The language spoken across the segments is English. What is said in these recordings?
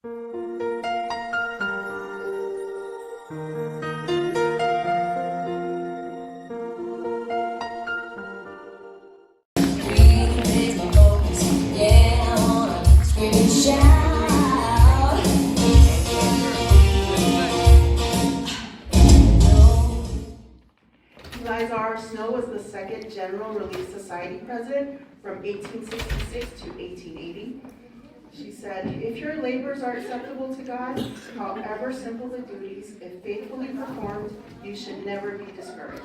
Elizar Snow was the second General Relief Society president from 1866 to 1880. She said, if your labors are acceptable to God, however simple the duties, if faithfully performed, you should never be discouraged.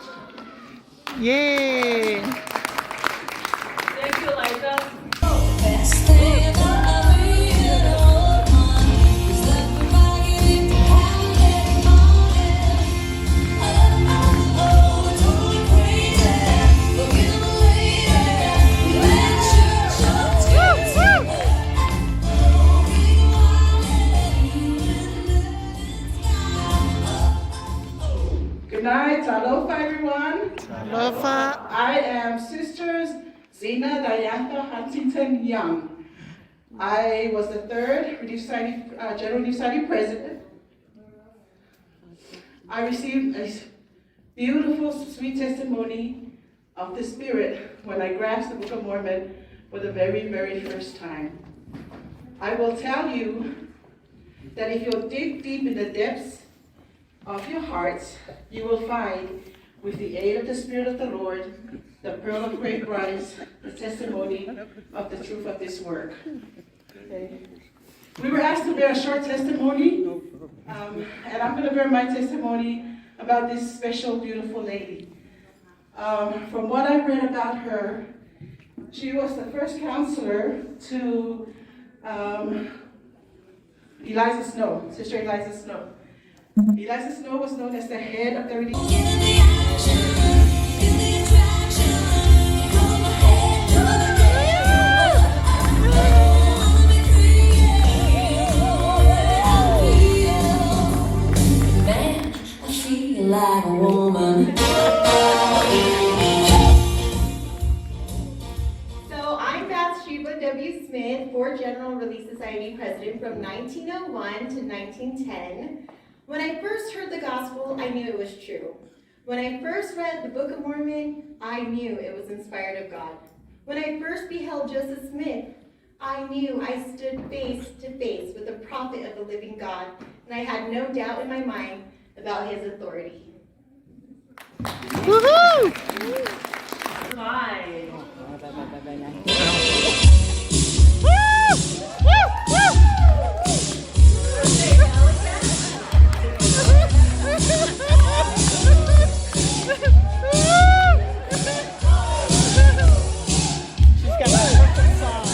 Yay! Thank you, Eliza. Good night, aloha everyone. Aloha. I am Sisters Zena Diantha Huntington Young. I was the third Relief Society, General Relief Society president. I received a beautiful, sweet testimony of the Spirit when I grasped the Book of Mormon for the very, very first time. I will tell you that if you'll dig deep in the depths of your hearts, you will find, with the aid of the Spirit of the Lord, the pearl of great price, the testimony of the truth of this work. Okay. We were asked to bear a short testimony, and I'm going to bear my testimony about this special, beautiful lady. From what I read about her, she was the first counselor to Eliza Snow, Sister Eliza Snow. Eliza Snow was known as the head of the relief. Like a woman. So I'm Bathsheba W. Smith, 4th General Relief Society president from 1901 to 1910. When I first heard the gospel, I knew it was true. When I first read the Book of Mormon, I knew it was inspired of God. When I first beheld Joseph Smith, I knew I stood face to face with the prophet of the living God, and I had no doubt in my mind about his authority. Woohoo! Bye. She's got a perfect song.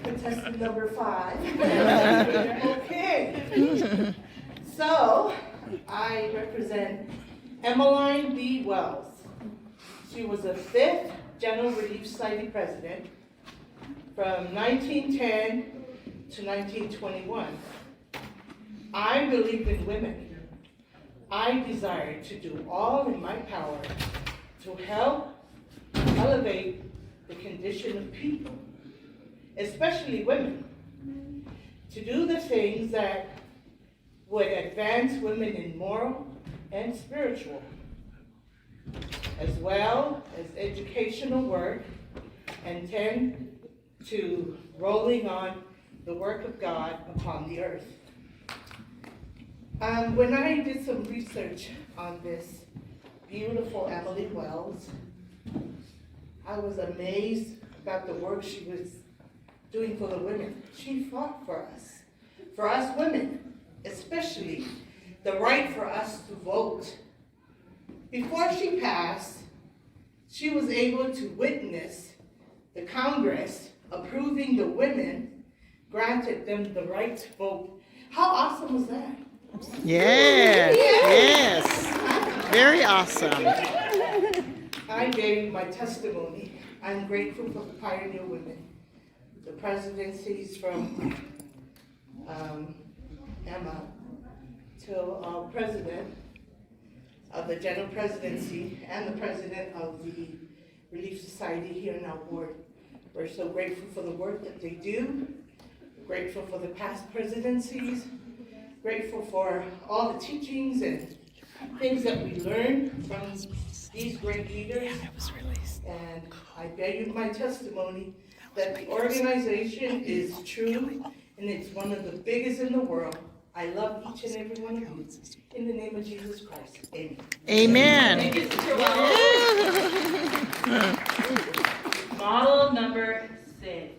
Contestant number 5. Okay. So, I represent Emmeline B. Wells. She was the 5th General Relief Society president from 1910 to 1921. I believe in women. I desire to do all in my power to help elevate the condition of people, especially women, to do the things that would advance women in moral and spiritual, as well as educational work, and tend to rolling on the work of God upon the earth. When I did some research on this beautiful Emily Wells, I was amazed about the work she was doing for the women. She fought for us women, especially the right for us to vote. Before she passed, she was able to witness the Congress approving the women, granted them the right to vote. How awesome was that? Yeah. Yes. Very awesome. I gave my testimony. I'm grateful for the pioneer women, the presidencies from Emma till our president, of the General Presidency and the President of the Relief Society here in our ward. We're so grateful for the work that they do, grateful for the past presidencies, grateful for all the teachings and things that we learned from these great leaders. And I bear you my testimony that the organization is true and it's one of the biggest in the world. I love each and every one of you. In the name of Jesus Christ, amen. Amen. Thank you, Sister Wells. Model number 6.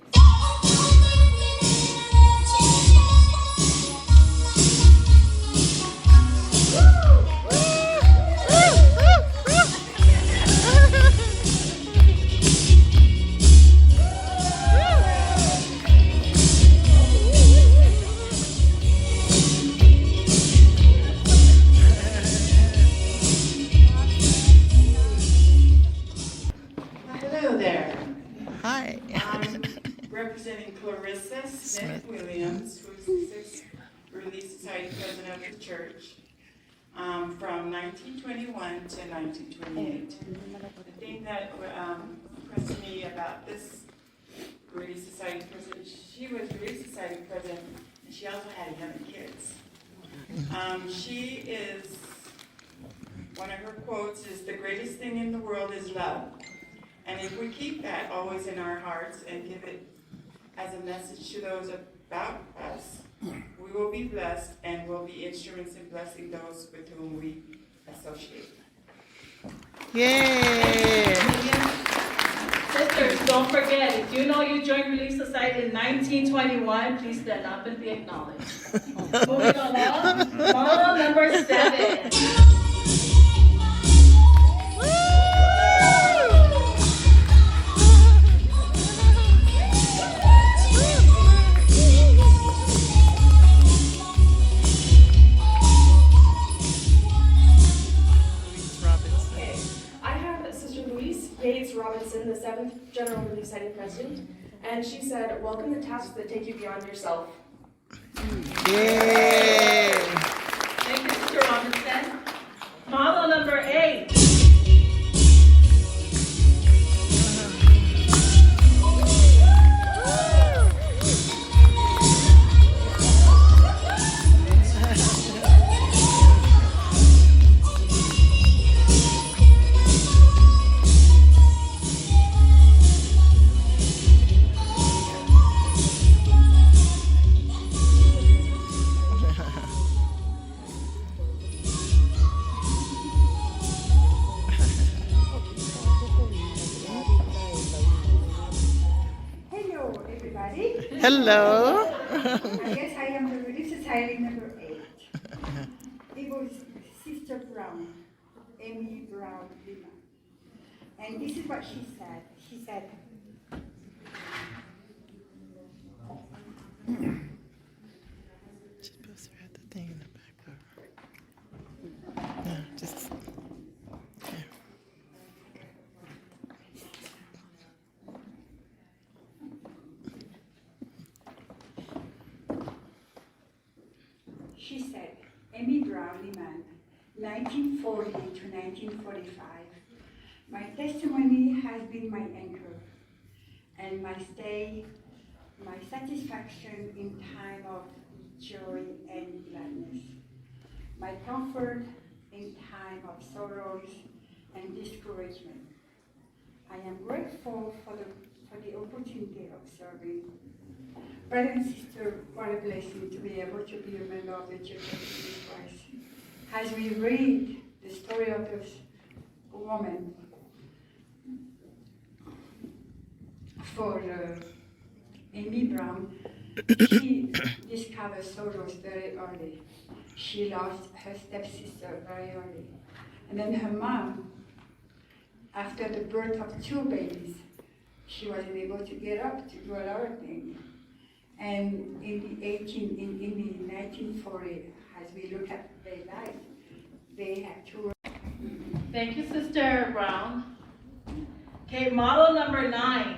Hello there. Hi. I'm representing Clarissa Smith Williams, who's the 6th Relief Society President of the church, from 1921 to 1928. The thing that impressed me about this Relief Society President, she was Relief Society President, and she also had 11 kids. She is, one of her quotes is, "The greatest thing in the world is love." And if we keep that always in our hearts and give it as a message to those about us, we will be blessed and will be instruments in blessing those with whom we associate. Yay. Sisters, don't forget, if you know you joined Relief Society in 1921, please stand up and be acknowledged. Moving along, model number 7. Robinson, the 7th General Relief Society President, and she said, "Welcome the tasks that take you beyond yourself." Yay. Thank you, Sister Robinson. Model number 8. Hello. I guess I am the Relief Society number 8. It was Sister Brown, Amy Brown Lima. And this is what she said. She said, She's supposed to have the thing in the back of her. No, just. she said, Amy Brown Lehman, 1940 to 1945. My testimony has been my anchor and my stay, my satisfaction in time of joy and gladness, my comfort in time of sorrows and discouragement. I am grateful for the opportunity of serving. Brother and sister, what a blessing to be able to be a member of the Church of Jesus Christ. As we read the story of this woman, for Amy Brown, she discovered sorrows very early. She lost her stepsister very early. And then her mom, after the birth of 2 babies, she wasn't able to get up to do a lot of things. And in the 1940, as we look at their life, they had to. Thank you, Sister Brown. Okay, model number 9.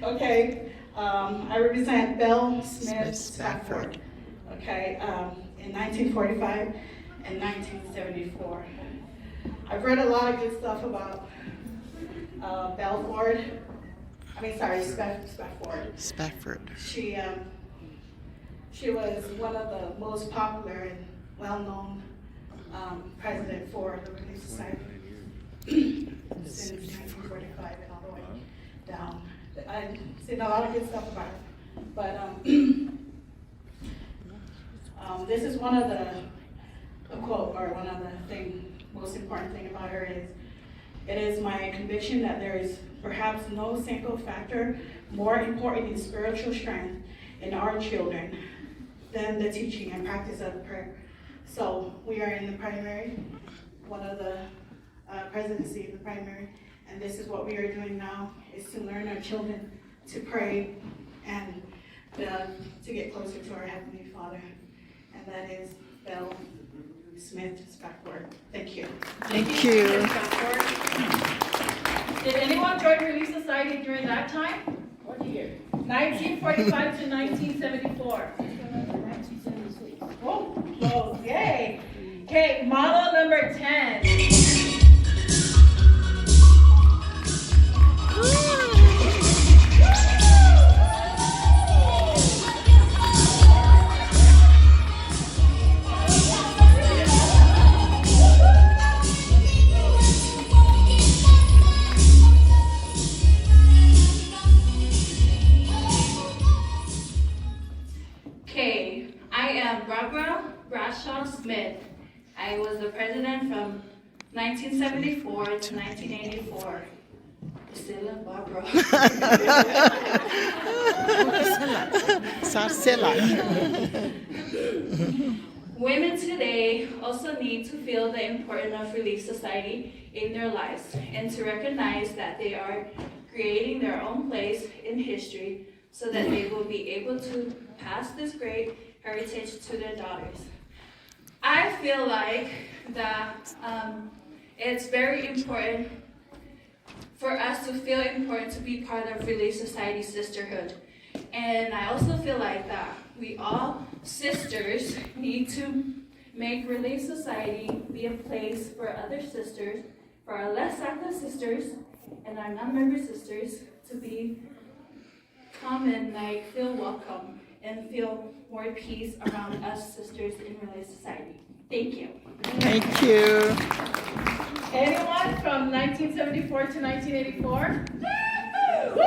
Okay, I represent Belle Smith Smith Spafford. Okay, in 1945 and 1974. I've read a lot of good stuff about Spafford. Spafford. She was one of the most popular and well-known president for the Relief Society since 1945 and all the way down. I've seen a lot of good stuff about her, but this is one of the most important thing about her is, it is my conviction that there is perhaps no single factor more important in spiritual strength in our children than the teaching and practice of prayer. So we are in the primary, one of the presidency of the primary, and this is what we are doing now, is to learn our children to pray and to get closer to our Heavenly Father. And that is Belle Smith Spafford. Thank you. Thank you. Did anyone join Relief Society during that time? What year? 1945 to 1974. Oh, close, yay. Okay, model number 10. Okay, I am Barbara Bradshaw Smith. I was the president from 1974 to 1984. Priscilla Barbara. Sarcella. Women today also need to feel the importance of Relief Society in their lives and to recognize that they are creating their own place in history so that they will be able to pass this great heritage to their daughters. I feel like that it's very important for us to feel important to be part of Relief Society sisterhood. And I also feel like that we all sisters need to make Relief Society be a place for other sisters, for our less active sisters and our non-member sisters to come and feel welcome and feel more peace around us sisters in Relief Society. Thank you. Thank you. Anyone from 1974 to 1984? Woo!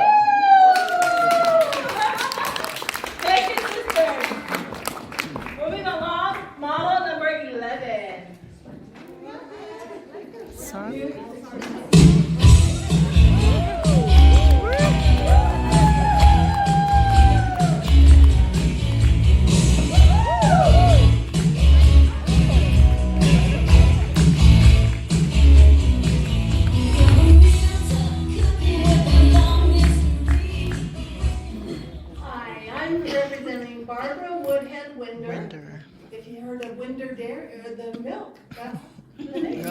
Thank you, sisters. Moving along, model number 11. Sorry. Hi, I'm representing Barbara Woodhead Winder. Winder. If you heard of Winder Dairy, or the milk, that's the name.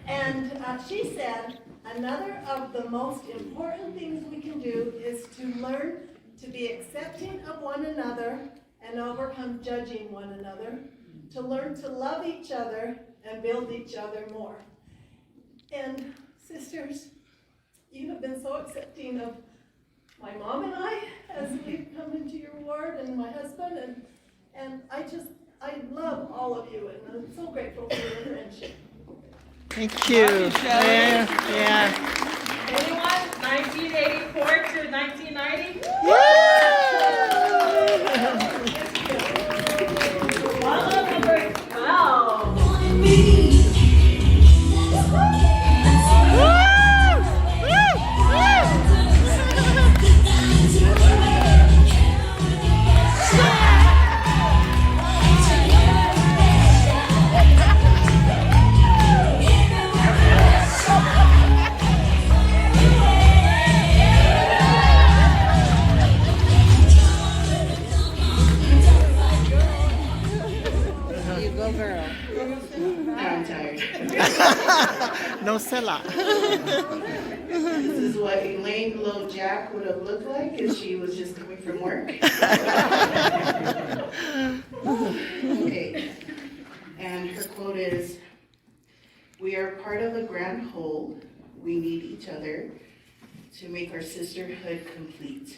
And she said, another of the most important things we can do is to learn to be accepting of one another and overcome judging one another, to learn to love each other and build each other more. And sisters, you have been so accepting of my mom and I as we've come into your ward, and my husband, and I love all of you, and I'm so grateful for your friendship. Thank you. Yeah. Anyone? 1984 to 1990? Model number 12. I'm tired. No Sella. This is what Elaine Lowe-Jack would have looked like if she was just coming from work. Okay, and her quote is, "We are part of the grand whole. We need each other to make our sisterhood complete.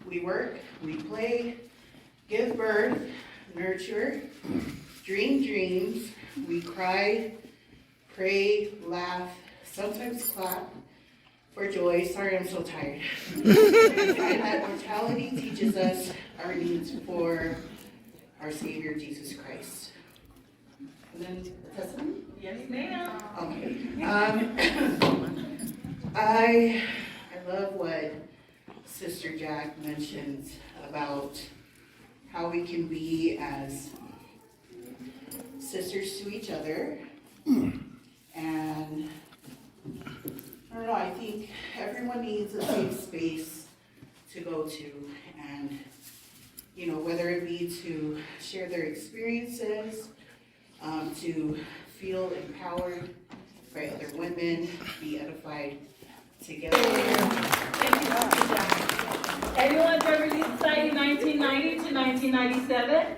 We work, we play, give birth, nurture, dream dreams, we cry, pray, laugh, sometimes clap for joy." Sorry, I'm so tired. "We find that mortality teaches us our needs for our Savior, Jesus Christ." And then the testimony? Yes, ma'am. Okay. I love what Sister Jack mentions about how we can be as sisters to each other. And I don't know, I think everyone needs a safe space to go to, and, you know, whether it be to share their experiences, to feel empowered by other women, be edified together. Thank you, Dr. Jack. Everyone for Relief Society 1990 to 1997?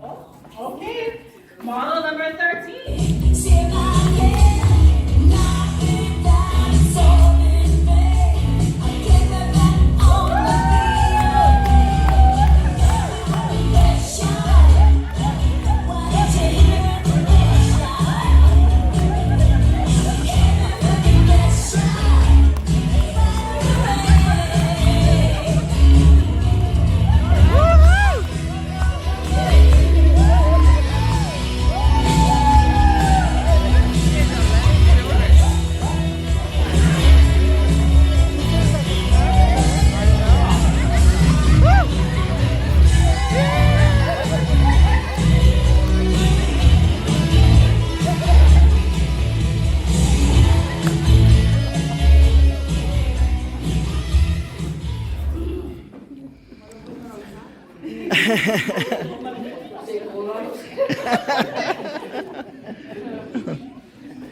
Oh, okay. Model number 13.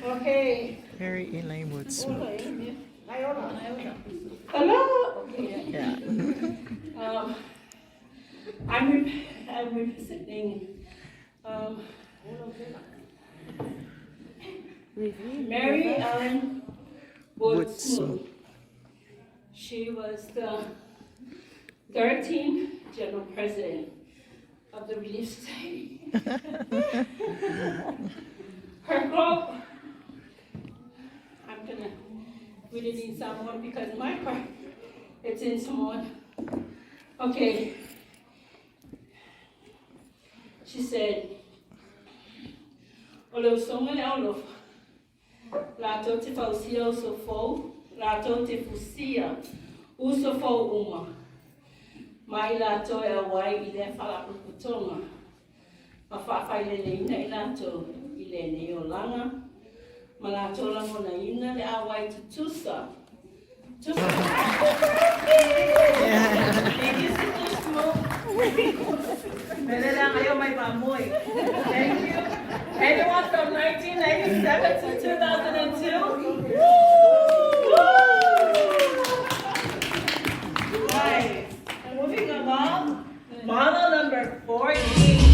Okay. Mary Elaine Wood Smith. Hello. Yeah. I'm representing Mary Ellen Wood Smith. She was the 13th General President of the Relief Society. Her quote, I'm gonna read it in Samoan because my part, it's in Samoan. Okay. She said, "Olo songa olof, lato te fausia usofo, lato te fusia, usofo uma. Mai lato e awai I le whalapukutonga. Mawhawhai lele ina I lato I le neolanga. Ma lato lango na ina le awai tutusa. Tusa. Thank you, Sister Smoke. Pwede lang kayo may pamoy. Thank you. Anyone from 1997 to 2002? Right. And moving along, model number 48.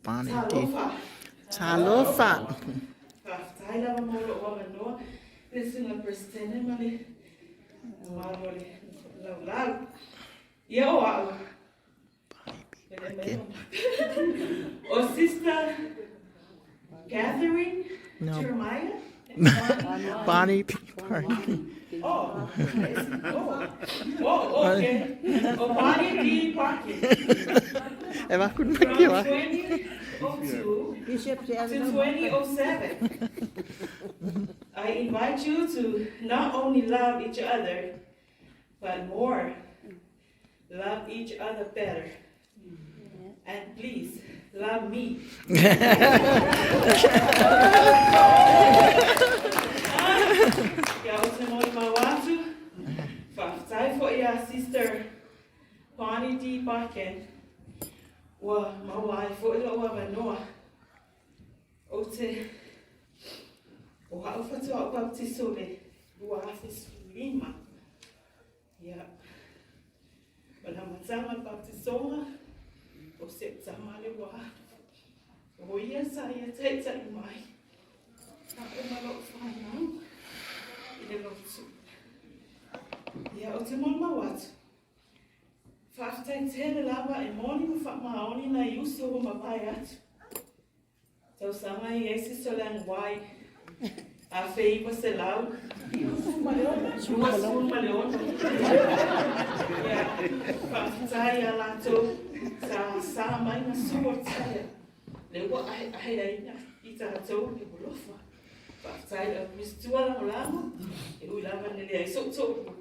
Bonnie D. Talofa. Talofa. Whaftai lawa mo lo wa manoa. Listen la prestene mali. Mawali. Lau lau. Ia o au. O Sister Catherine No. Jeremiah? Bonnie P. Parky. Oh, okay. O Bonnie D. Parkin. Eva kun From mäkin va? 2002 to 2007. I invite you to not only love each other, but more, love each other better. And please, love me. Ya utemoi mawatu, whaftai fo ia Sister Bonnie D. Parkin. Wa mawai fo ilo wa manoa. O te o hau fatu au baptiso le lua afis lima. Ya. Wala matama baptisoma o se tama le wa. O ia sa ia te ta i mai. Ta o malo whanau. I le lotu. Ya o te mon mawatu. Whaftai tēne lawa e moni ma whakmaoni na iusi o mapai atu. Tau sanga i eisi so lang wai. A whei pa se lau. Rua sūn ma leona. Whaftai a lato sa mai na sua taia. Le ua ahe aina i tātou le bolofa. Whaftai a mistua la molama. E ui lava nele ai so tōku.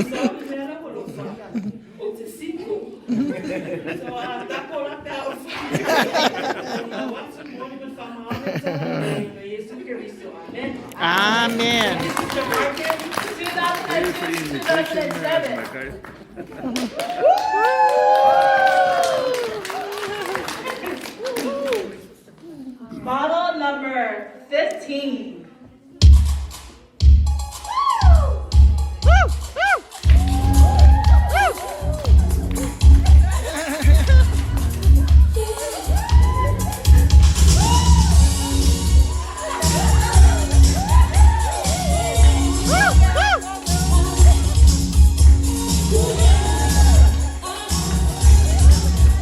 Sa ui mea bolofa. O te siko. So a tako la ka o wha. Watu moni ma whamaone tāna. No Yesu Kiristo. Amen. Amen. Sister Martin, 2007. Model number 15.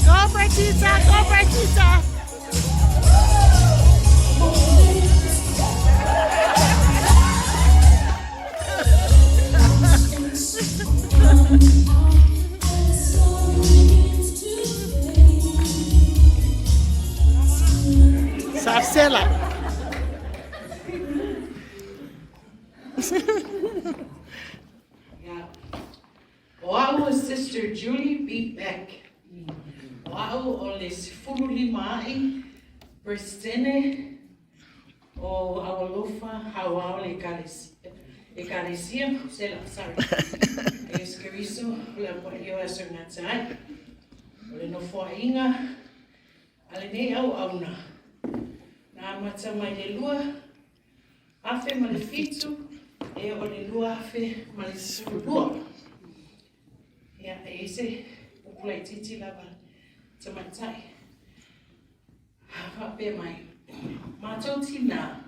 Go Bertita, go Bertita. Sarcela. Yeah. Oahu Sister Julie B. Beck. Oahu o les fululi mai, Pristine o awalofa hawao le ekaresia, sorry. Es keriso, le poio aso natai. Le no foinga, ale ne au auna. Na mata mai le lua, afe ma le fitu, e o le lua afe ma le sulua. Ia e se ukulai titi lava tamatai. Hape mai. Mātou tina.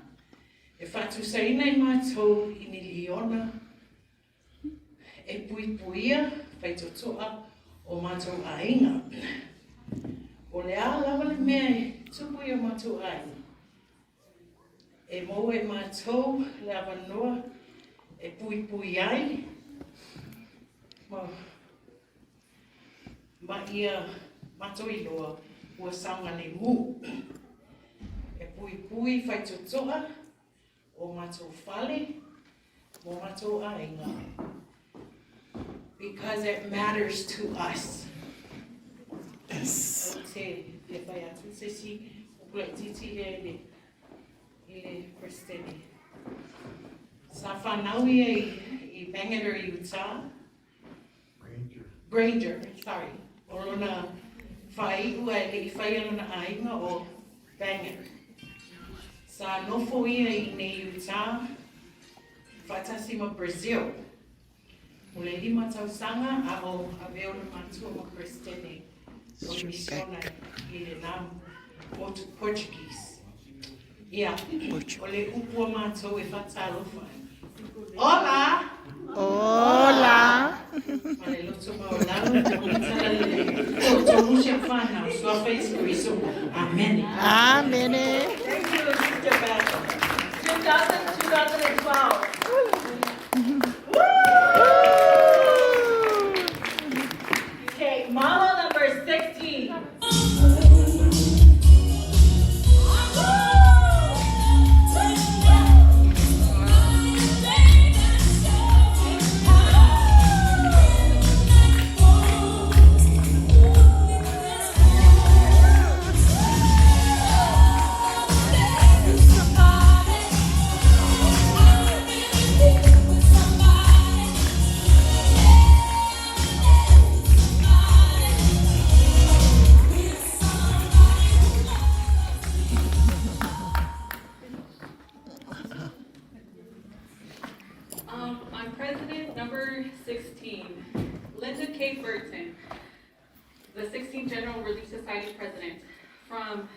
E whatu saina I mātou I ni liona. E pui puia, whaitotoa o mātou ainga. O le a lava le mea tupu I o mātou ainga. E mo e mātou le awanoa e pui pui ai. Ma ia mātou I loa ua sanga le mu. E pui pui whaitotoa o mātou whale, o mātou ainga. Because it matters to us. Yes. O te whai atu se si, o kulai titi I le Pristine. Sa whanau I Bangor, Utah. Granger, sorry. O lona whai ua I whai alona ainga o Bangor. Sa nofo ia I ne Utah, whatasima Brazil. O le lima tausanga a o a veo na matua ma Pristine. O misiona I le namu. Portuguese. Yeah. Portuguese. Ole upo mato ifatalo fa. Hola. Hola. Vale, lo tomo hablando, todo mucha fana, sua face Cristo. Amen. Amen. Thank you, Sister Beth. 2012. Okay, model number 16. I'm president number 16, Linda K. Burton, the 16th General Relief Society president from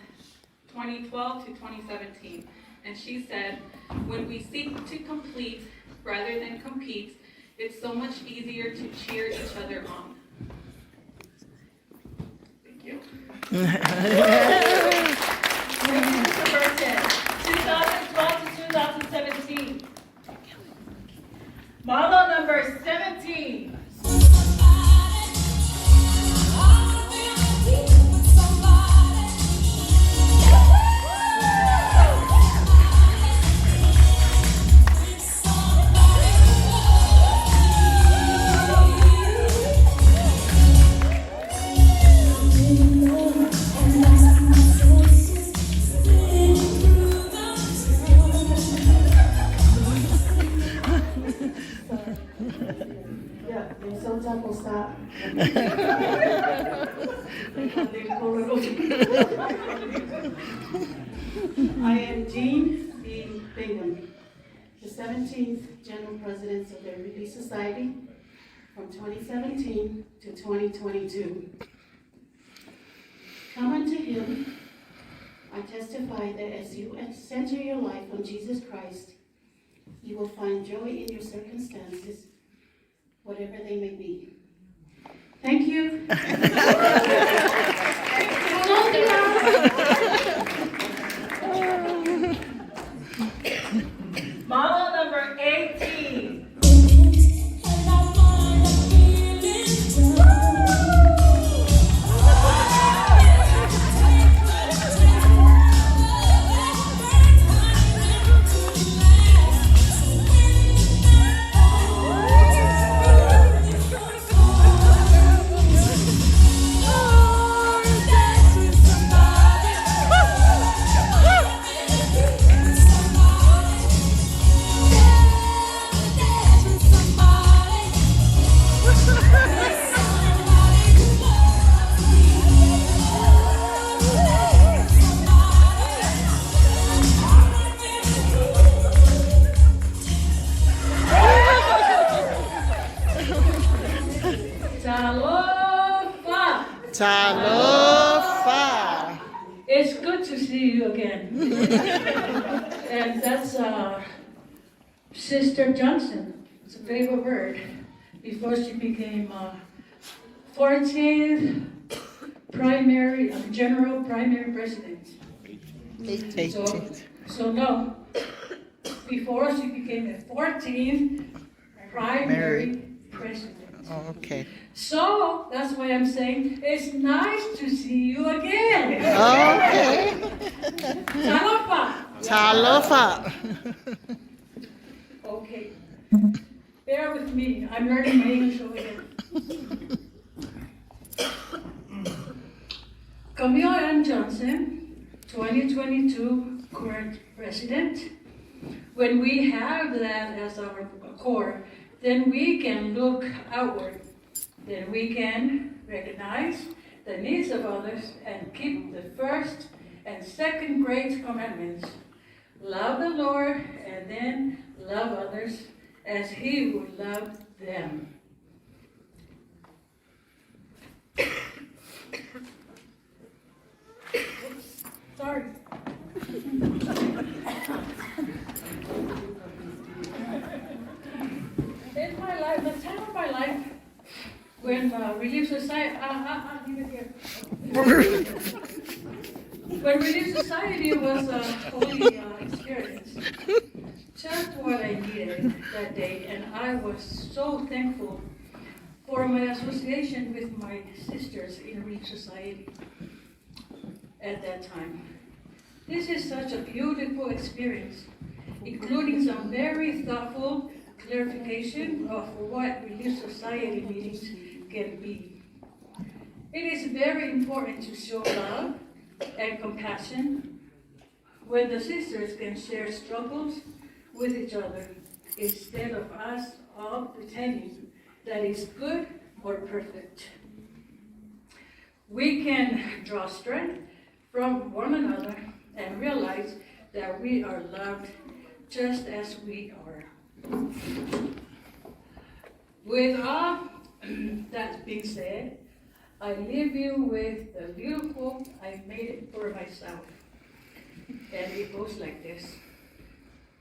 2012 to 2017. And she said, when we seek to complete rather than compete, it's so much easier to cheer each other on. Thank you. Mr. Burton, 2012 to 2017. Model number 17. Yeah, there's some type of stop. I am Jean B. Bingham, the 17th General President of the Relief Society from 2017 to 2022. Come unto Him. I testify that as you center your life on Jesus Christ, you will find joy in your circumstances, whatever they may be. Thank you. Model number 18. Talofa. Talofa. It's good to see you again. And that's Sister Johnson. It's a favorite word. Before she became 14th general primary president. 18th. So no, before she became a 14th primary president. Oh, okay. So that's why I'm saying it's nice to see you again. Okay. Talofa. Talofa. Okay. Bear with me. I'm learning my English over here. Camille M. Johnson, 2022 current president. When we have that as our core, then we can look outward. Then we can recognize the needs of others and keep the first and second great commandments. Love the Lord and then love others as He would love them. Sorry. In my life, the time of my life, when Relief Society, I'll leave it here. When Relief Society was a holy experience, just what I needed that day, and I was so thankful for my association with my sisters in Relief Society at that time. This is such a beautiful experience, including some very thoughtful clarification of what Relief Society meetings can be. It is very important to show love and compassion when the sisters can share struggles with each other instead of us all pretending that it's good or perfect. We can draw strength from one another and realize that we are loved just as we are. With all that being said, I leave you with the beautiful I made it for myself. And it goes like this.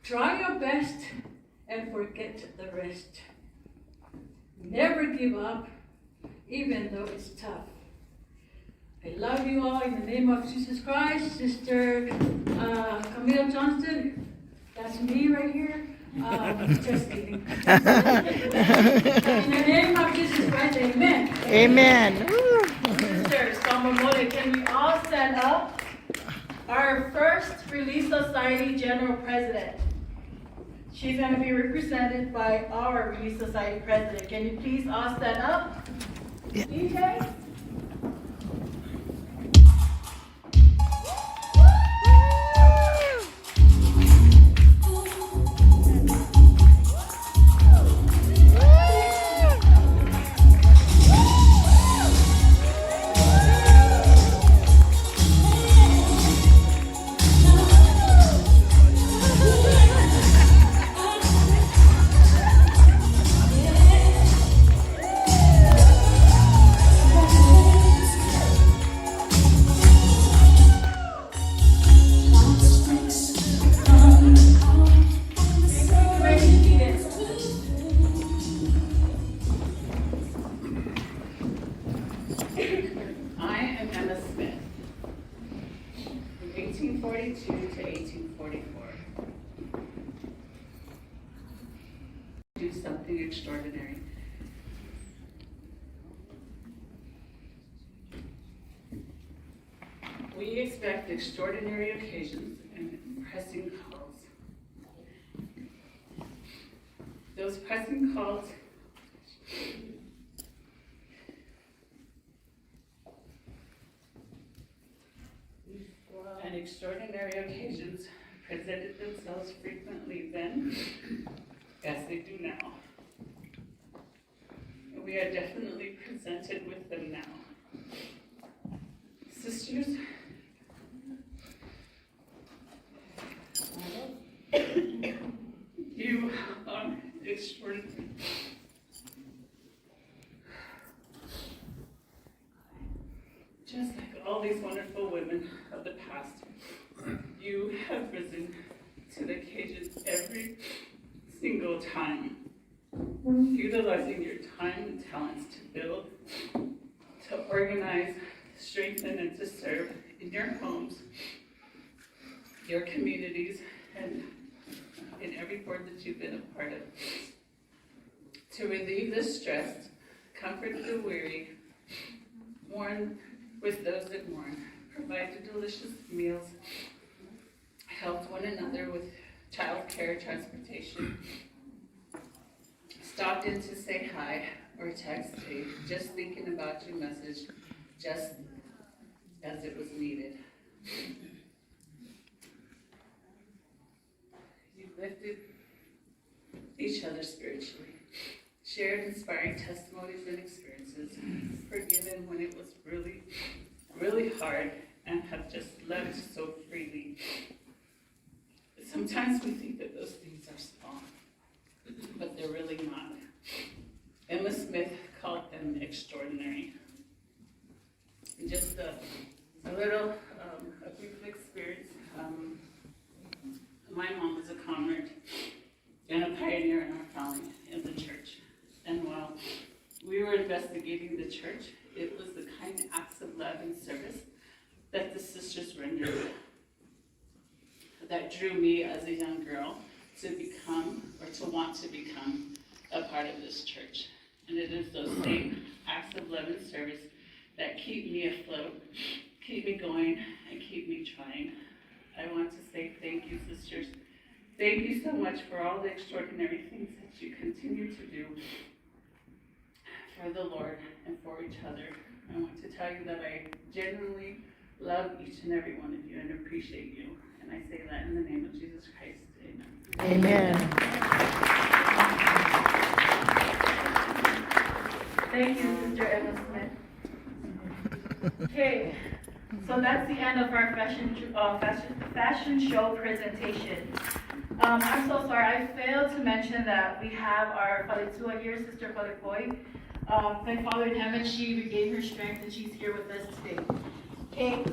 Try your best and forget the rest. Never give up, even though it's tough. I love you all in the name of Jesus Christ. Sister Camille Johnston, that's me right here. Just kidding. In the name of Jesus Christ, amen. Amen. Sisters, Kamamole, can we all stand up? Our first Relief Society General President. She's going to be represented by our Relief Society President. Can you please all stand up? Yeah. DJ? I am Emma Smith, from 1842 to 1844. Do something extraordinary. We expect extraordinary occasions and pressing calls. Those pressing calls and extraordinary occasions presented themselves frequently then, as they do now. And we are definitely presented with them now. Sisters, you are extraordinary. Just like all these wonderful women of the past, you have risen to the occasion every single time, utilizing your time and talents to build, to organize, strengthen, and to serve in your homes, your communities, and in every board that you've been a part of. To relieve the stressed, comfort the weary, mourn with those that mourn, provide the delicious meals, help one another with childcare, transportation, stopped in to say hi or text a just thinking about you message just as it was needed. You lifted each other spiritually, shared inspiring testimonies and experiences, forgiven when it was really, really hard, and have just loved so freely. Sometimes we think that those things are small, but they're really not. Emma Smith called them extraordinary. And just a brief experience my mom was a convert and a pioneer in our family in the church. And while we were investigating the church, it was the kind of acts of love and service that the sisters rendered that drew me as a young girl to become, or to want to become, a part of this church. And it is those same acts of love and service that keep me afloat, keep me going, and keep me trying. I want to say thank you, sisters. Thank you so much for all the extraordinary things that you continue to do for the Lord and for each other. I want to tell you that I genuinely love each and every one of you and appreciate you. And I say that in the name of Jesus Christ. Amen. Amen. Thank you, Sister Emma Smith. Okay, so that's the end of our fashion show presentation. I'm so sorry, I failed to mention that we have our Falitua here, Sister Falipoy. My Father in heaven, she regained her strength and she's here with us today. Okay,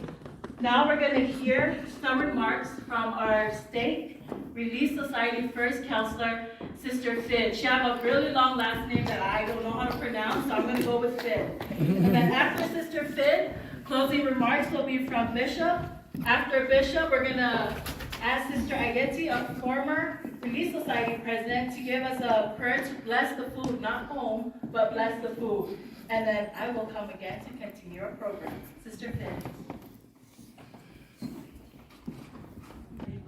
now we're going to hear some remarks from our Stake Relief Society First Counselor, Sister Finn. She has a really long last name that I don't know how to pronounce, so I'm going to go with Finn. And then after Sister Finn, closing remarks will be from Bishop. After Bishop, we're going to ask Sister Ageti, a former Relief Society president, to give us a prayer to bless the food, not home, but bless the food. And then I will come again to continue our program. Sister Finn.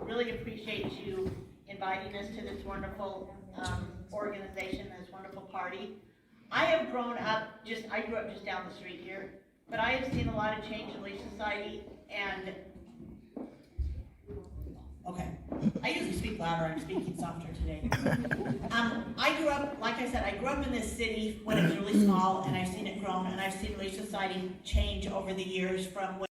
Really appreciate you inviting us to this wonderful organization, this wonderful party. I have grown up I grew up just down the street here, but I have seen a lot of change in Relief Society, and okay, I usually speak louder, I'm speaking softer today. I grew up, like I said, I grew up in this city when it was really small, and I've seen it grow, and I've seen Relief Society change over the years from when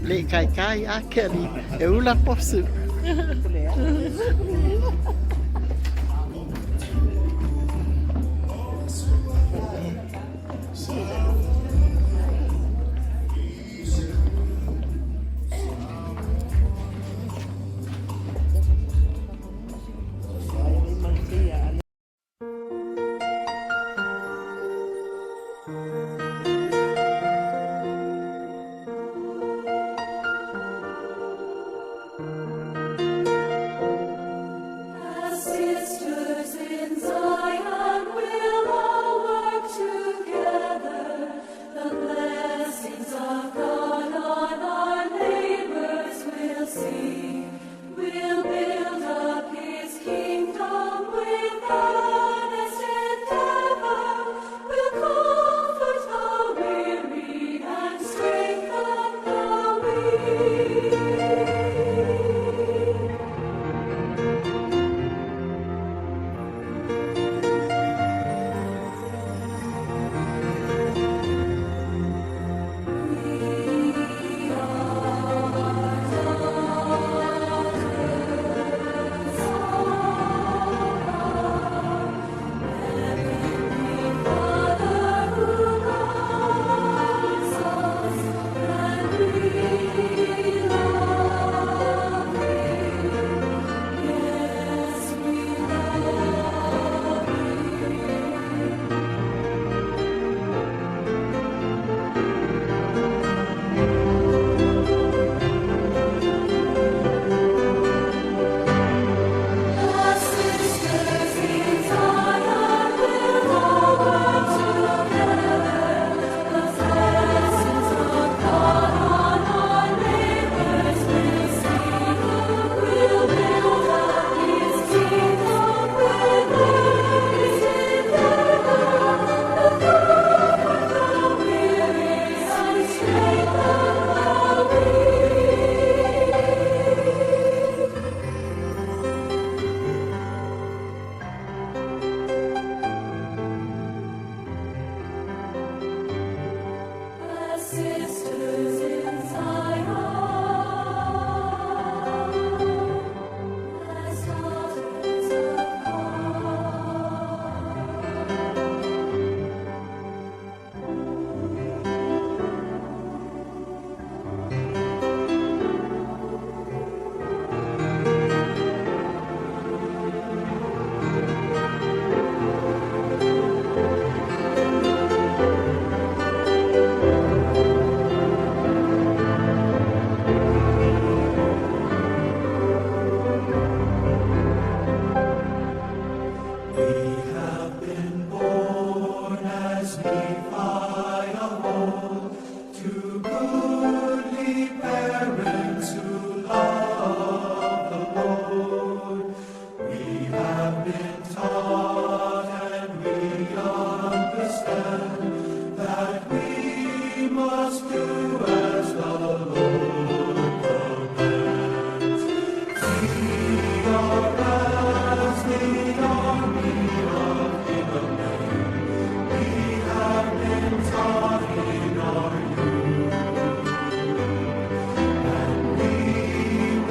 Le kai kai akeli e ula posu.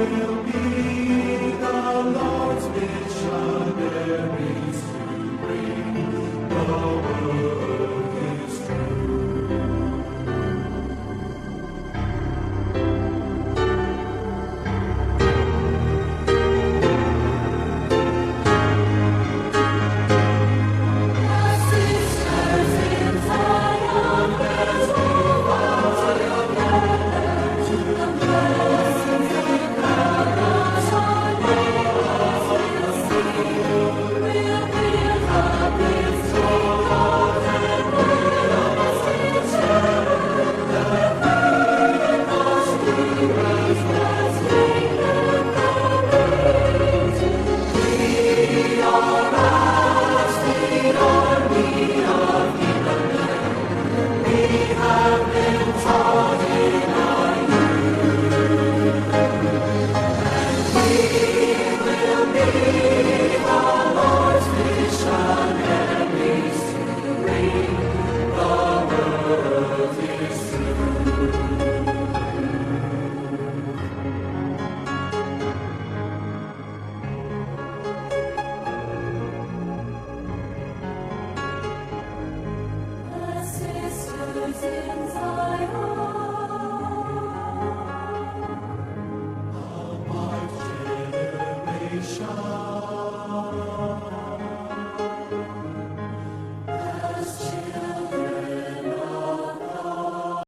The sisters in Zion.